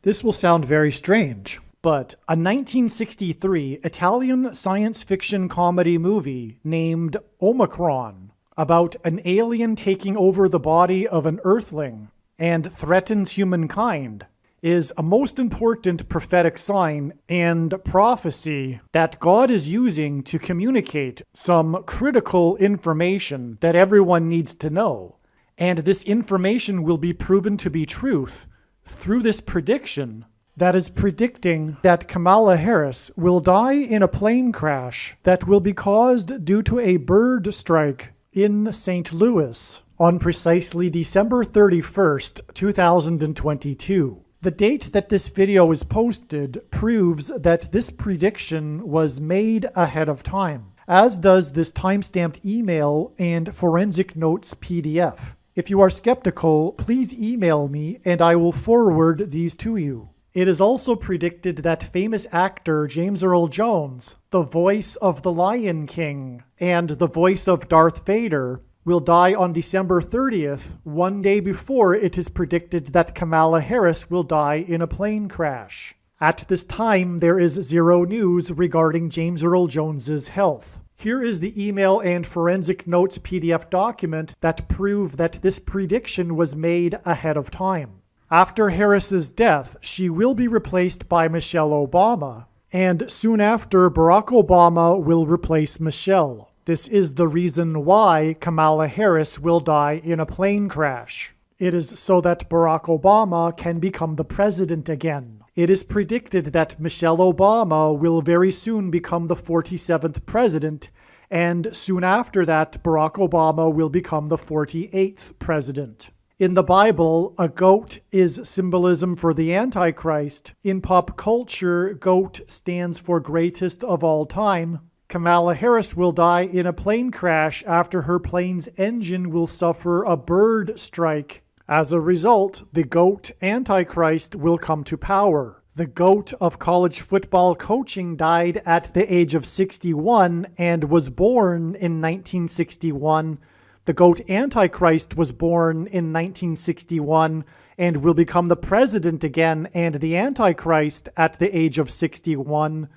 This will sound very strange, but a 1963 Italian science fiction comedy movie named OMICRON about an alien taking over the body of an Earthling and threatens humankind is a most important prophetic sign and prophecy that God is using to communicate some critical information that everyone needs to know. And this information will be proven to be truth through this prediction that is predicting that Kamala Harris will die in a plane crash that will be caused due to a bird strike in St. Louis on precisely December 31st, 2022. The date that this video is posted proves that this prediction was made ahead of time, as does this timestamped email and forensic notes PDF. If you are skeptical, please email me and I will forward these to you. It is also predicted that famous actor James Earl Jones, the voice of the Lion King and the voice of Darth Vader, will die on December 30th, one day before it is predicted that Kamala Harris will die in a plane crash. At this time, there is zero news regarding James Earl Jones's health. Here is the email and forensic notes PDF document that prove that this prediction was made ahead of time. After Harris's death, she will be replaced by Michelle Obama, and soon after, Barack Obama will replace Michelle. This is the reason why Kamala Harris will die in a plane crash. It is so that Barack Obama can become the president again. It is predicted that Michelle Obama will very soon become the 47th president, and soon after that, Barack Obama will become the 48th president. In the Bible, a goat is symbolism for the Antichrist. In pop culture, goat stands for greatest of all time. Kamala Harris will die in a plane crash after her plane's engine will suffer a bird strike. As a result, the GOAT Antichrist will come to power. The GOAT of college football coaching died at the age of 61 and was born in 1961. The GOAT Antichrist was born in 1961 and will become the president again and the Antichrist at the age of 61.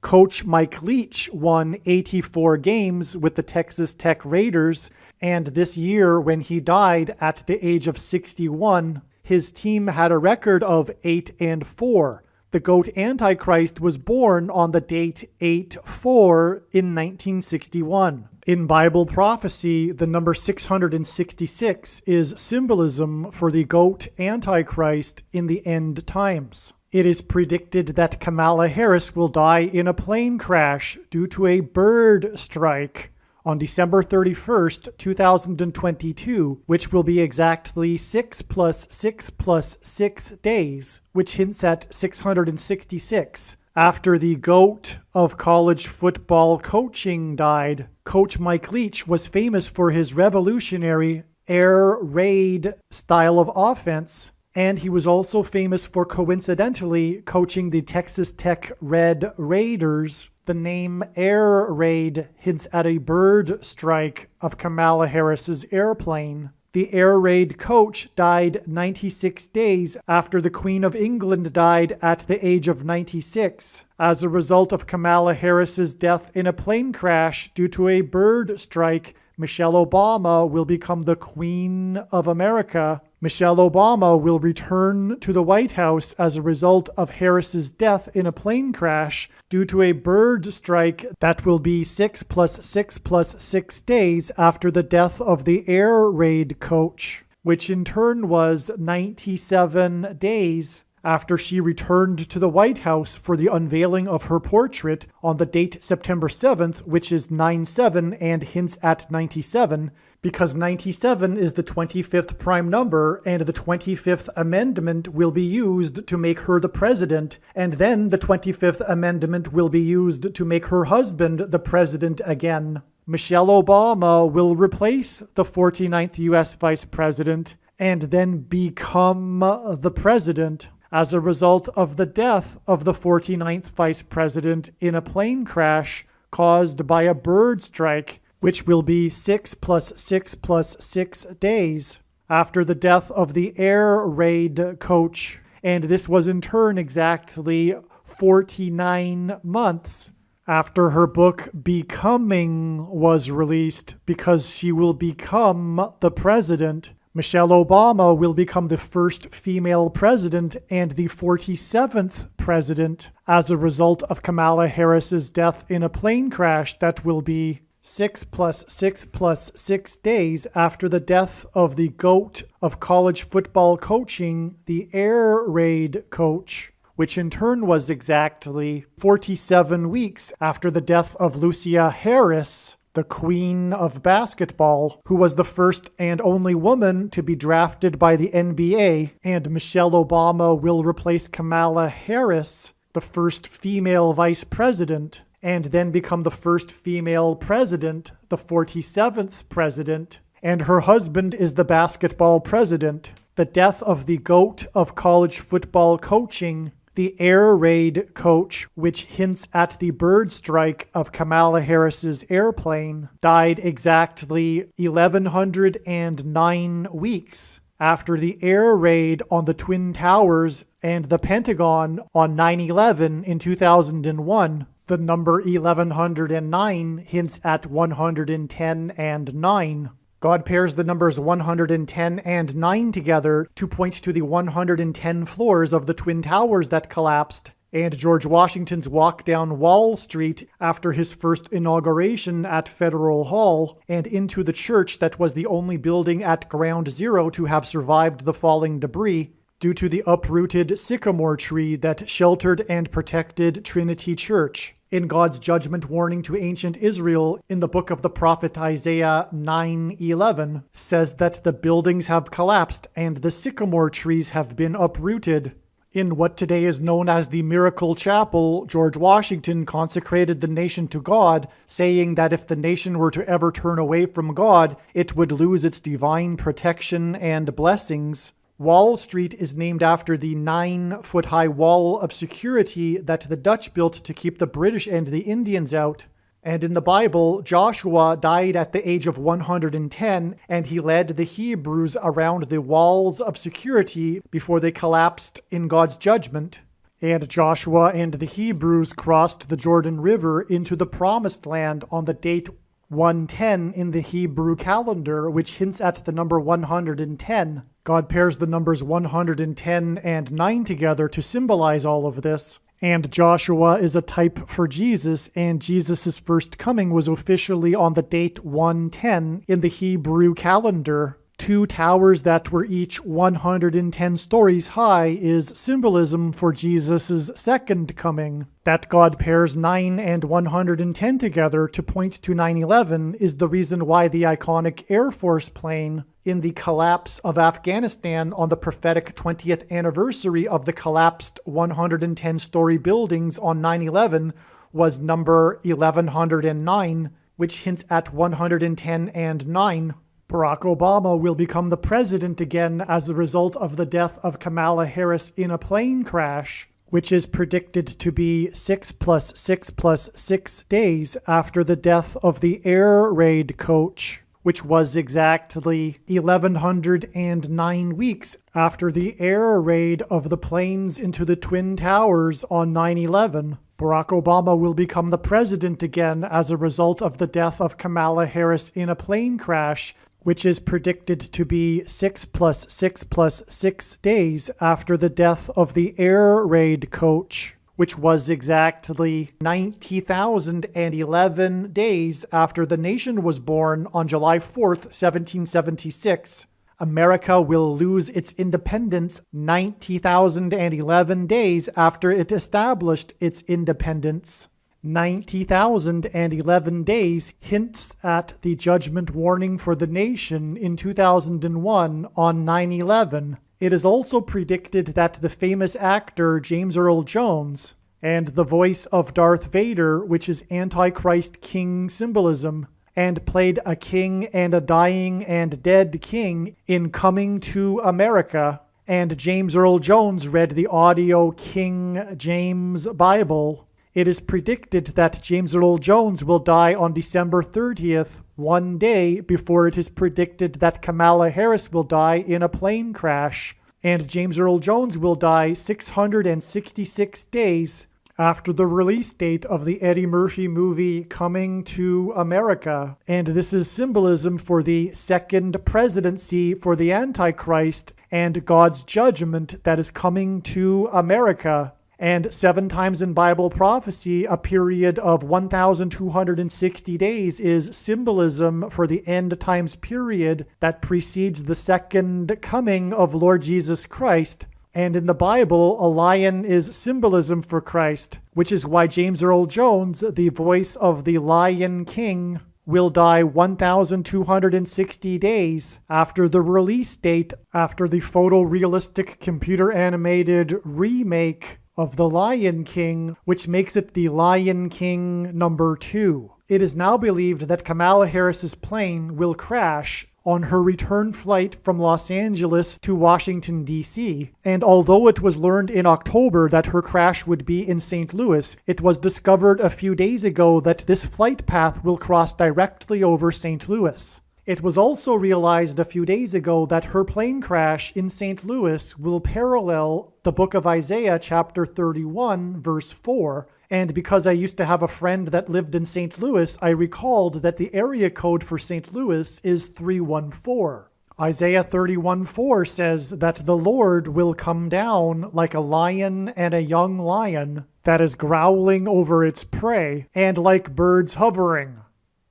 Coach Mike Leach won 84 games with the Texas Tech Raiders, and this year, when he died at the age of 61, his team had a record of 8-4. The GOAT Antichrist was born on the date 8-4 in 1961. In Bible prophecy, the number 666 is symbolism for the GOAT Antichrist in the end times. It is predicted that Kamala Harris will die in a plane crash due to a bird strike on December 31st, 2022, which will be exactly 6 + 6 + 6 days, which hints at 666. After the GOAT of college football coaching died, Coach Mike Leach was famous for his revolutionary air raid style of offense, and he was also famous for coincidentally coaching the Texas Tech Red Raiders. The name Air Raid hints at a bird strike of Kamala Harris's airplane. The Air Raid coach died 96 days after the Queen of England died at the age of 96 as a result of Kamala Harris's death in a plane crash due to a bird strike. Michelle Obama will become the Queen of America. Michelle Obama will return to the White House as a result of Harris's death in a plane crash due to a bird strike that will be 6 + 6 + 6 days after the death of the air raid coach, which in turn was 97 days after she returned to the White House for the unveiling of her portrait on the date September 7th, which is 9/7 and hints at 97, because 97 is the 25th prime number, and the 25th Amendment will be used to make her the president, and then the 25th Amendment will be used to make her husband the president again. Michelle Obama will replace the 49th U.S. Vice President and then become the president as a result of the death of the 49th Vice President in a plane crash caused by a bird strike, which will be 6 + 6 + 6 days after the death of the air raid coach. and this was in turn exactly 49 months after her book Becoming was released, because she will become the president. Michelle Obama will become the first female president and the 47th president as a result of Kamala Harris's death in a plane crash that will be 6 plus 6 plus 6 days after the death of the GOAT of college football coaching, the air raid coach, which in turn was exactly 47 weeks after the death of Lucia Harris, the queen of basketball, who was the first and only woman to be drafted by the NBA, and Michelle Obama will replace Kamala Harris, the first female vice president, and then become the first female president, the 47th president, and her husband is the basketball president. The death of the GOAT of college football coaching, the air raid coach, which hints at the bird strike of Kamala Harris's airplane, died exactly 1,109 weeks after the air raid on the Twin Towers and the Pentagon on 9/11 in 2001. The number 1109 hints at 110 and 9. God pairs the numbers 110 and 9 together to point to the 110 floors of the Twin Towers that collapsed, and George Washington's walk down Wall Street after his first inauguration at Federal Hall, and into the church that was the only building at Ground Zero to have survived the falling debris, due to the uprooted sycamore tree that sheltered and protected Trinity Church. In God's judgment warning to ancient Israel in the book of the prophet Isaiah 9:11 says that the buildings have collapsed and the sycamore trees have been uprooted. In what today is known as the Miracle Chapel, George Washington consecrated the nation to God, saying that if the nation were to ever turn away from God, it would lose its divine protection and blessings. Wall Street is named after the 9-foot-high wall of security that the Dutch built to keep the British and the Indians out. And in the Bible, Joshua died at the age of 110, and he led the Hebrews around the walls of security before they collapsed in God's judgment. And Joshua and the Hebrews crossed the Jordan River into the Promised Land on the date 110 in the Hebrew calendar, which hints at the number 110. God pairs the numbers 110 and 9 together to symbolize all of this. And Joshua is a type for Jesus, and Jesus' first coming was officially on the date 110 in the Hebrew calendar. 2 towers that were each 110 stories high is symbolism for Jesus' second coming. That God pairs 9 and 110 together to point to 9/11 is the reason why the iconic Air Force plane in the collapse of Afghanistan on the prophetic 20th anniversary of the collapsed 110-story buildings on 9/11 was number 1109, which hints at 110 and 9. Barack Obama will become the president again as a result of the death of Kamala Harris in a plane crash, which is predicted to be 6 plus 6 plus 6 days after the death of the air raid coach, which was exactly 1,109 weeks after the air raid of the planes into the Twin Towers on 9/11. Barack Obama will become the president again as a result of the death of Kamala Harris in a plane crash, which is predicted to be 6 plus 6 plus 6 days after the death of the air raid coach, which was exactly 90,011 days after the nation was born on July 4th, 1776. America will lose its independence 90,011 days after it established its independence. 90,011 days hints at the judgment warning for the nation in 2001 on 9/11. It is also predicted that the famous actor James Earl Jones and the voice of Darth Vader, which is Antichrist King symbolism, and played a king and a dying and dead king in Coming to America, and James Earl Jones read the audio King James Bible. It is predicted that James Earl Jones will die on December 30th, one day before it is predicted that Kamala Harris will die in a plane crash. and James Earl Jones will die 666 days after the release date of the Eddie Murphy movie Coming to America. And this is symbolism for the second presidency for the Antichrist and God's judgment that is coming to America. And 7 times in Bible prophecy, a period of 1,260 days is symbolism for the end times period that precedes the second coming of Lord Jesus Christ. And in the Bible, a lion is symbolism for Christ, which is why James Earl Jones, the voice of the Lion King, will die 1,260 days after the release date, after the photorealistic computer-animated remake of The Lion King, which makes it The Lion King #2. It is now believed that Kamala Harris's plane will crash on her return flight from Los Angeles to Washington, D.C. And although it was learned in October that her crash would be in St. Louis, it was discovered a few days ago that this flight path will cross directly over St. Louis. It was also realized a few days ago that her plane crash in St. Louis will parallel the book of Isaiah chapter 31, verse 4, and because I used to have a friend that lived in St. Louis, I recalled that the area code for St. Louis is 314. Isaiah 31:4 says that the Lord will come down like a lion and a young lion that is growling over its prey, and like birds hovering.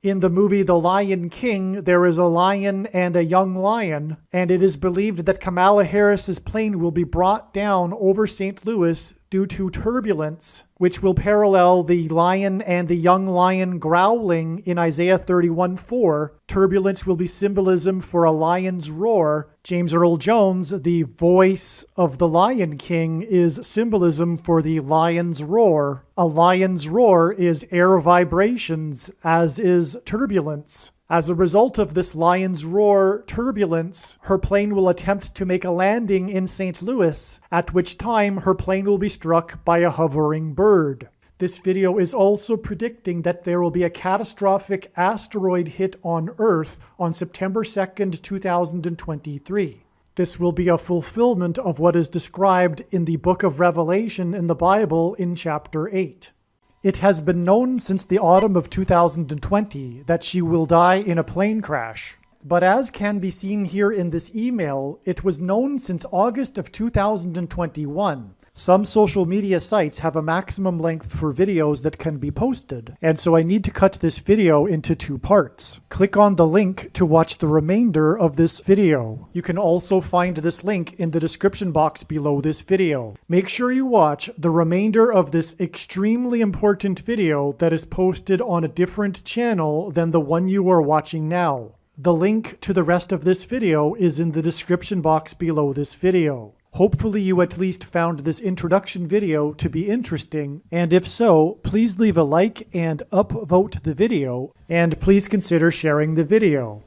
In the movie The Lion King, there is a lion and a young lion, and it is believed that Kamala Harris's plane will be brought down over St. Louis due to turbulence, which will parallel the lion and the young lion growling in Isaiah 31:4. Turbulence will be symbolism for a lion's roar. James Earl Jones, the voice of the Lion King, is symbolism for the lion's roar. A lion's roar is air vibrations, as is turbulence. As a result of this lion's roar turbulence, her plane will attempt to make a landing in St. Louis, at which time her plane will be struck by a hovering bird. This video is also predicting that there will be a catastrophic asteroid hit on Earth on September 2nd, 2023. This will be a fulfillment of what is described in the book of Revelation in the Bible in chapter 8. It has been known since the autumn of 2020 that she will die in a plane crash. But as can be seen here in this email, it was known since August of 2021. Some social media sites have a maximum length for videos that can be posted, and so I need to cut this video into 2 parts. Click on the link to watch the remainder of this video. You can also find this link in the description box below this video. Make sure you watch the remainder of this extremely important video that is posted on a different channel than the one you are watching now. The link to the rest of this video is in the description box below this video. Hopefully you at least found this introduction video to be interesting, and if so, please leave a like and upvote the video, and please consider sharing the video.